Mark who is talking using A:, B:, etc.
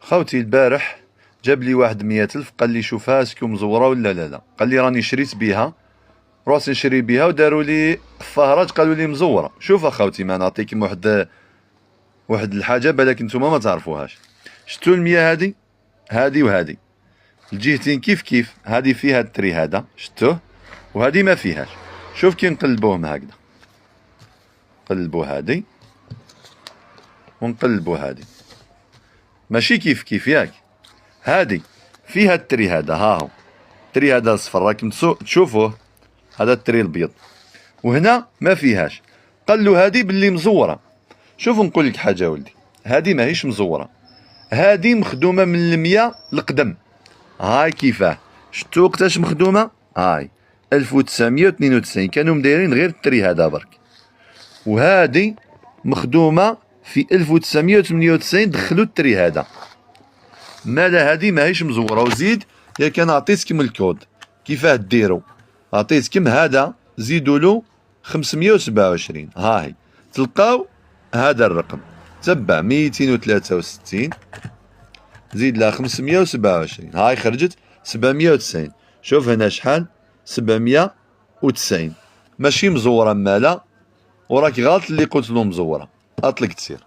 A: خوتي البارح جاب لي واحد 100,000، قال لي شوفها اسكو مزوره ولا لا. قال لي راني شريت بها، رحت نشري بها وداروا لي فهرات قالوا لي مزوره. شوف اخوتي، ما نعطيكم واحد الحاجه بالك نتوما ما تعرفوهاش. شفتوا المياه هادي وهادي الجهتين كيف كيف، هادي فيها التري هذا شفتوه، وهادي ما فيهاش. شوف كي نقلبوهم هكذا، نقلبو هادي ونقلبو هادي، ماشي كيف كيف ياك. هادي فيها التري هذا، ها هو التري هذا الصفر راكم تشوفوه، هذا التري الابيض، وهنا ما فيهاش. قال له هادي باللي مزوره. شوف نقول لك حاجه ولدي، هادي ماهيش مزوره، هادي مخدومه من المياه القدم. هاي كيفاه، شفتو وقتاش مخدومه؟ هاي 1992 كانوا مدايرين غير التري هذا برك، وهادي مخدومه في 1998 دخلوا التري هذا. مالا هادي ماهيش مزوره. وزيد ياك انا عطيتكم الكود كيفاه ديروا، عطيتكم هذا زيدوا له 527، هاهي تلقاو هذا الرقم تبع 263 زيد لها 527، هاي خرجت 790. شوف هنا شحال 790، ماشي مزوره مالا. وراك غلط اللي قلت له مزوره، اطلق تسير.